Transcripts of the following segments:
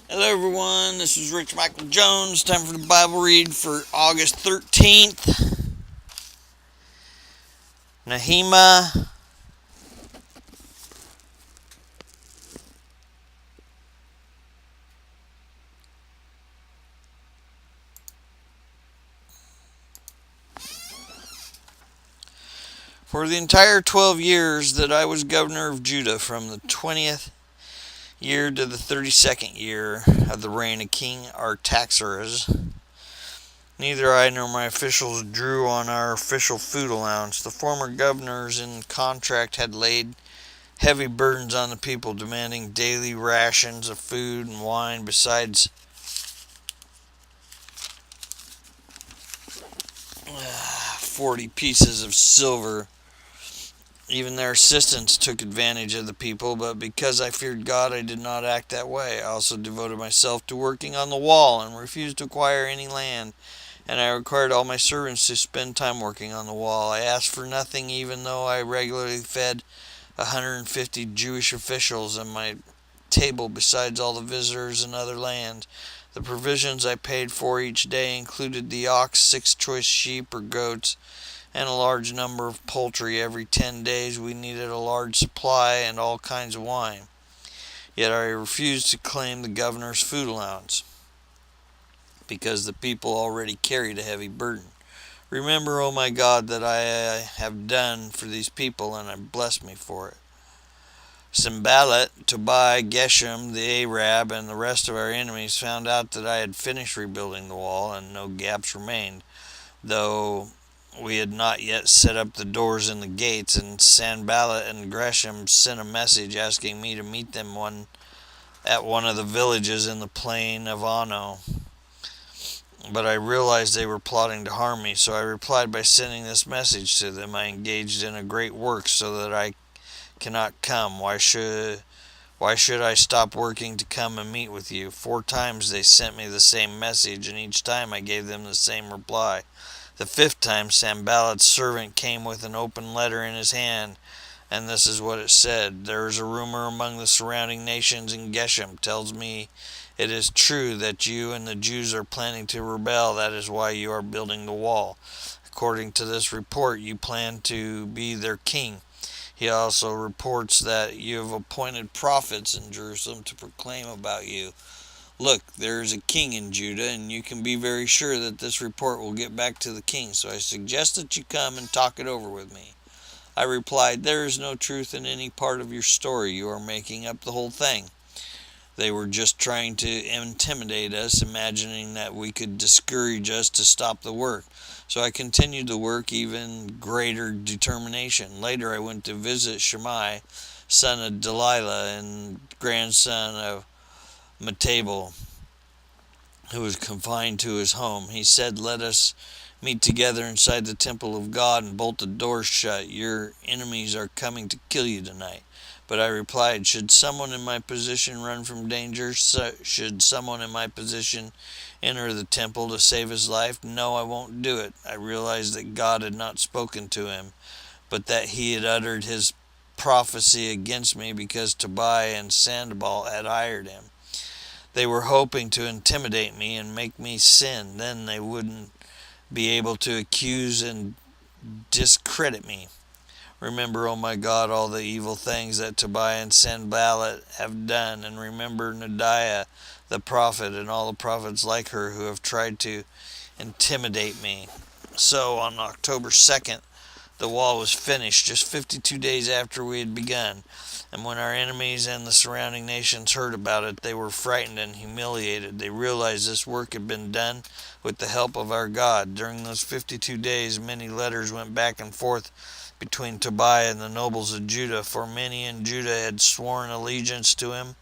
Hello everyone, this is Rich Michael Jones. Time for the Bible read for August 13th. Nehemiah. For the entire 12 years that I was governor of Judah, from the 20th year to the 32nd year of the reign of King Artaxerxes, neither I nor my officials drew on our official food allowance. The former governors in contract had laid heavy burdens on the people, demanding daily rations of food and wine, besides 40 pieces of silver. Even their assistants took advantage of the people, but because I feared God, I did not act that way. I also devoted myself to working on the wall and refused to acquire any land, and I required all my servants to spend time working on the wall. I asked for nothing, even though I regularly fed 150 Jewish officials and my table, besides all the visitors in other lands. The provisions I paid for each day included the ox, 6 choice sheep or goats, and a large number of poultry. Every 10 days we needed a large supply and all kinds of wine. Yet I refused to claim the governor's food allowance, because the people already carried a heavy burden. Remember, O my God, that I have done for these people, and bless me for it. Sanballat, Tobiah, Geshem, the Arab, and the rest of our enemies found out that I had finished rebuilding the wall and no gaps remained, though we had not yet set up the doors and the gates, and Sanballat and Geshem sent a message asking me to meet them at one of the villages in the plain of Ono. But I realized they were plotting to harm me, so I replied by sending this message to them: I engaged in a great work so that I cannot come. Why should I stop working to come and meet with you? 4 times they sent me the same message, and each time I gave them the same reply. The 5th time Sanballat's servant came with an open letter in his hand, and this is what it said: There is a rumor among the surrounding nations, and Geshem tells me it is true that you and the Jews are planning to rebel. That is why you are building the wall. According to this report, you plan to be their king. He also reports that you have appointed prophets in Jerusalem to proclaim about you. Look, there is a king in Judah, and you can be very sure that this report will get back to the king, so I suggest that you come and talk it over with me. I replied, There is no truth in any part of your story. You are making up the whole thing. They were just trying to intimidate us, imagining that we could discourage us to stop the work. So I continued the work, even greater determination. Later I went to visit Shimei, son of Delilah and grandson of Metabel, who was confined to his home. He said, Let us meet together inside the temple of God and bolt the doors shut. Your enemies are coming to kill you tonight. But I replied, Should someone in my position run from danger? Should someone in my position enter the temple to save his life? No, I won't do it. I realized that God had not spoken to him, but that he had uttered his prophecy against me because Tobiah and Sanballat had hired him. They were hoping to intimidate me and make me sin. Then they wouldn't be able to accuse and discredit me. Remember, O my God, all the evil things that Tobiah and Sanballat have done, and remember Noadiah the prophet and all the prophets like her who have tried to intimidate me. So on October 2nd, the wall was finished, just 52 days after we had begun. And when our enemies and the surrounding nations heard about it, they were frightened and humiliated. They realized this work had been done with the help of our God. During those 52 days, many letters went back and forth between Tobiah and the nobles of Judah, for many in Judah had sworn allegiance to him,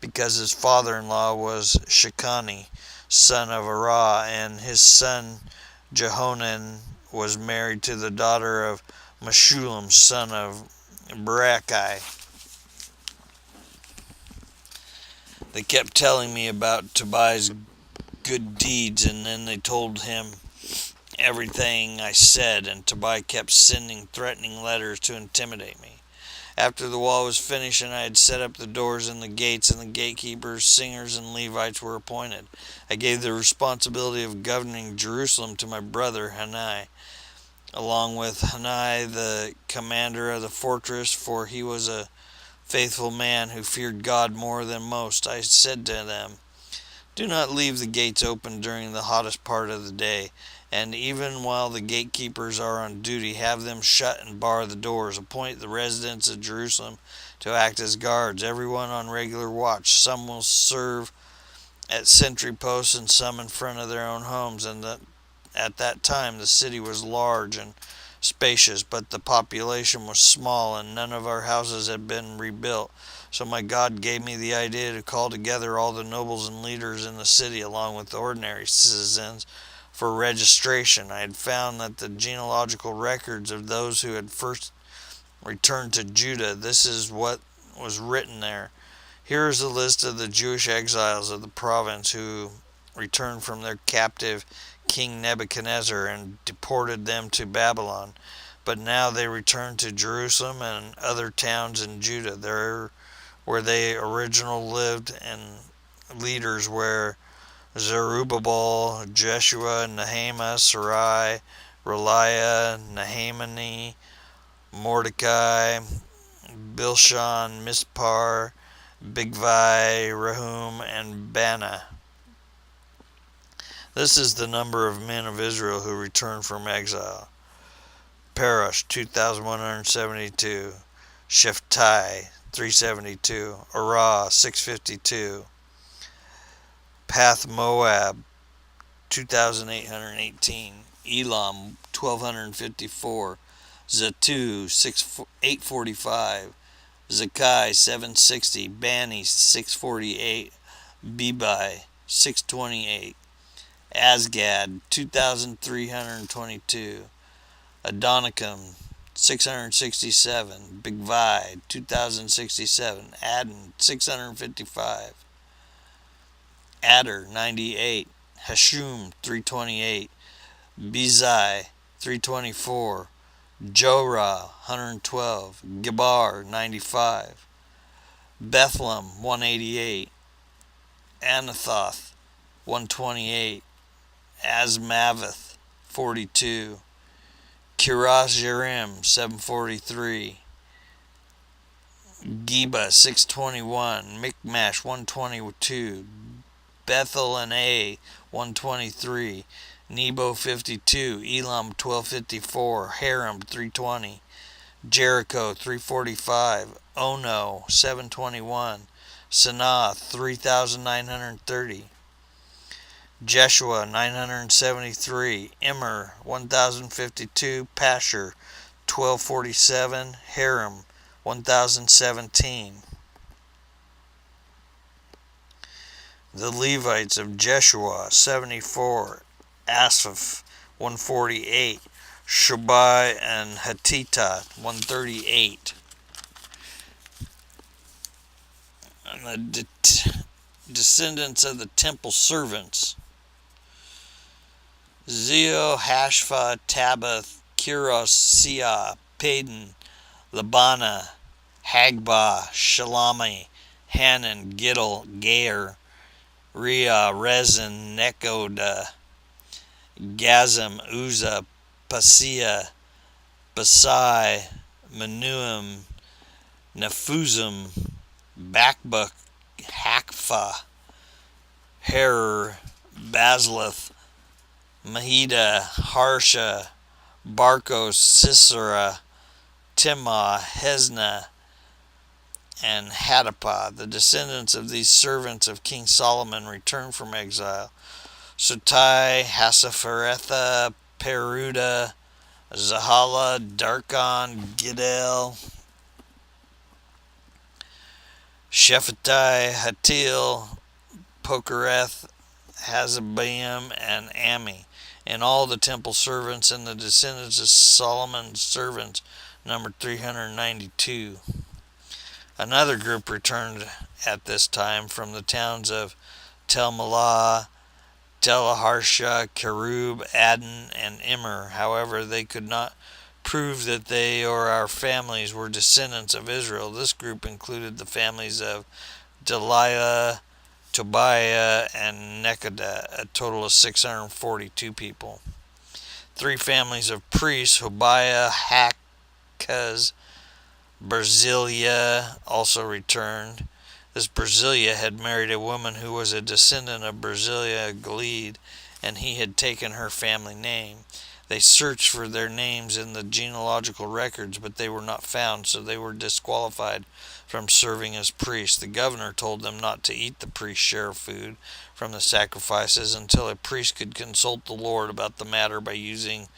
because his father-in-law was Shechani, son of Arah, and his son Jehonan was married to the daughter of Meshullam, son of Berechiah. They kept telling me about Tobiah's good deeds, and then they told him everything I said, and Tobiah kept sending threatening letters to intimidate me. After the wall was finished and I had set up the doors and the gates and the gatekeepers, singers, and Levites were appointed, I gave the responsibility of governing Jerusalem to my brother Hanani, along with Hanani the commander of the fortress, for he was a faithful man who feared God more than most. I said to them, do not leave the gates open during the hottest part of the day, and even while the gatekeepers are on duty, have them shut and bar the doors. Appoint the residents of Jerusalem to act as guards, everyone on regular watch. Some will serve at sentry posts and some in front of their own homes. And at that time the city was large and spacious, but the population was small, and none of our houses had been rebuilt. So my God gave me the idea to call together all the nobles and leaders in the city, along with the ordinary citizens, for registration. I had found that the genealogical records of those who had first returned to Judah, this is what was written there. Here is a list of the Jewish exiles of the province who returned from their captive King Nebuchadnezzar and deported them to Babylon. But now they return to Jerusalem and other towns in Judah, there where they originally lived, and leaders were Zerubbabel, Jeshua, Nehemiah, Sarai, Reliah, Nahamani, Mordecai, Bilshan, Mispar, Bigvai, Rehum, and Bana. This is the number of men of Israel who returned from exile. Parash, 2,172. Sheptai, 372. Arah, 652. Path Moab, 2,818. Elam, 1,254. Zatu, 845. Zakai, 760. Bani, 648. Bebai, 628. Asgad, 2,322. Adonicum, 667. Bigvai, 2,067. Adon, 655. Adder, 98. Hashum, 328. Bezai, 324. Jorah, 112. Gebar, 95. Bethlehem, 188. Anathoth, 128. Asmaveth, 42. Kiras Jearim, 743. Geba, 621. Michmash, 122. Bethel and A, 123. Nebo, 52. Elam, 1254. Haram, 320. Jericho, 345. Ono, 721. Sanaa, 3,930. Jeshua, 973. Immer, 1,052. Pashur, 1,247. Haram, 1,017. The Levites of Jeshua, 74. Asaph, 148. Shobai and Hatita, 138. And the descendants of the temple servants: Zeo, Hashpha, Tabbath, Kiros, Sia, Padon, Labana, Hagbah, Shalami, Hanan, Gittel, Gair, Ria, Rezin, Nekoda, Gazam, Uzzah, Paseah, Basai, Menuim, Nephuzim, Bakbuk, Hakpha, Herer, Basleth, Mahida, Harsha, Barkos, Sisera, Timah, Hezna, and Hadapah. The descendants of these servants of King Solomon returned from exile: Sotai, Hasapharetha, Peruda, Zahala, Darkon, Giddel, Shephatai, Hatil, Pokereth, Hazabaim, and Ami. And all the temple servants and the descendants of Solomon's servants numbered 392. Another group returned at this time from the towns of Tel Melah, Telaharsha, Kerub, Adon, and Immer. However, they could not proved that they or our families were descendants of Israel. This group included the families of Delilah, Tobiah, and Nekoda, a total of 642 people. 3 families of priests, Hobiah, Hakaz, Barzillai, also returned. This Barzillai had married a woman who was a descendant of Barzillai Gilead, and he had taken her family name. They searched for their names in the genealogical records, but they were not found, so they were disqualified from serving as priests. The governor told them not to eat the priest's share of food from the sacrifices until a priest could consult the Lord about the matter by using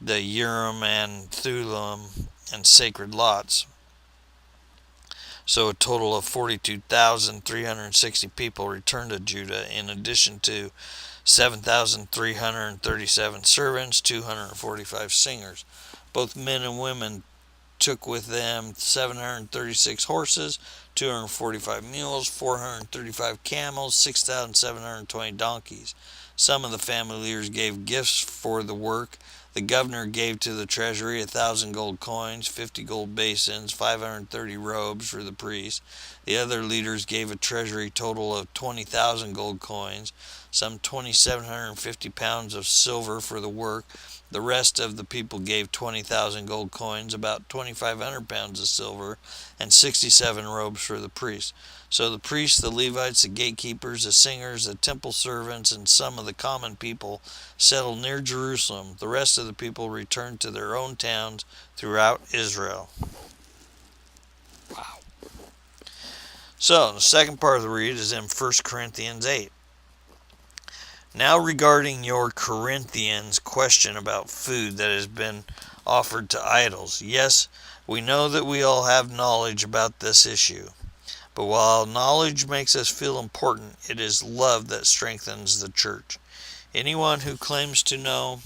the Urim and Thummim and sacred lots. So a total of 42,360 people returned to Judah, in addition to 7,337 servants, 245 singers. Both men and women took with them 736 horses, 245 mules, 435 camels, 6,720 donkeys. Some of the family leaders gave gifts for the work. The governor gave to the treasury 1,000 gold coins, 50 gold basins, 530 robes for the priests. The other leaders gave a treasury total of 20,000 gold coins, some 2,750 pounds of silver for the work. The rest of the people gave 20,000 gold coins, about 2,500 pounds of silver, and 67 robes for the priests. So the priests, the Levites, the gatekeepers, the singers, the temple servants, and some of the common people settled near Jerusalem. The rest of the people returned to their own towns throughout Israel. Wow. So the second part of the read is in 1 Corinthians 8. Now regarding your Corinthians question about food that has been offered to idols. Yes, we know that we all have knowledge about this issue. But while knowledge makes us feel important, it is love that strengthens the church. Anyone who claims to know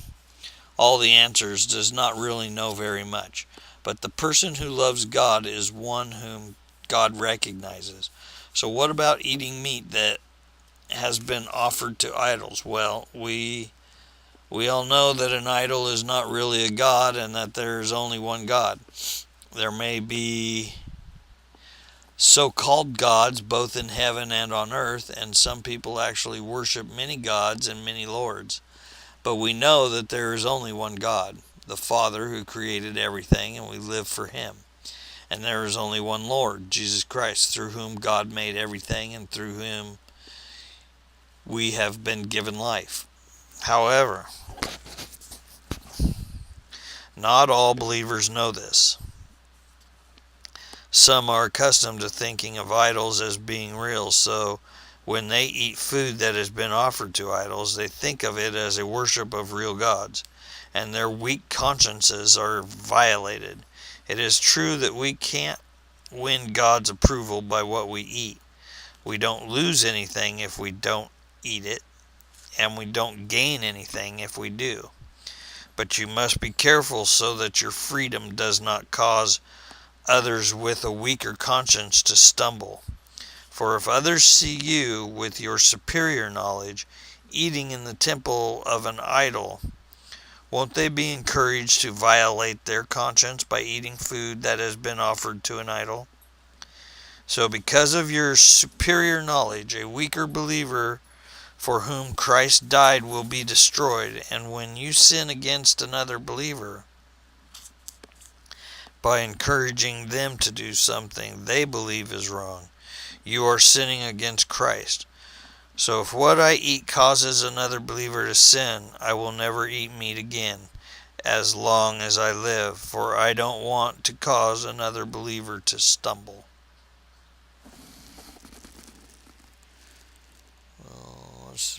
all the answers does not really know very much. But the person who loves God is one whom God recognizes. So what about eating meat that has been offered to idols? Well, we all know that an idol is not really a god and that there is only one God. There may be so-called gods both in heaven and on earth, and some people actually worship many gods and many lords. But we know that there is only one God, the Father, who created everything, and we live for Him. And there is only one Lord, Jesus Christ, through whom God made everything and through whom we have been given life. However, not all believers know this. Some are accustomed to thinking of idols as being real, so when they eat food that has been offered to idols, they think of it as a worship of real gods, and their weak consciences are violated. It is true that we can't win God's approval by what we eat. We don't lose anything if we don't eat it, and we don't gain anything if we do. But you must be careful so that your freedom does not cause others with a weaker conscience to stumble. For if others see you with your superior knowledge eating in the temple of an idol, won't they be encouraged to violate their conscience by eating food that has been offered to an idol? So because of your superior knowledge, a weaker believer for whom Christ died will be destroyed. And when you sin against another believer by encouraging them to do something they believe is wrong, you are sinning against Christ. So if what I eat causes another believer to sin, I will never eat meat again as long as I live, for I don't want to cause another believer to stumble.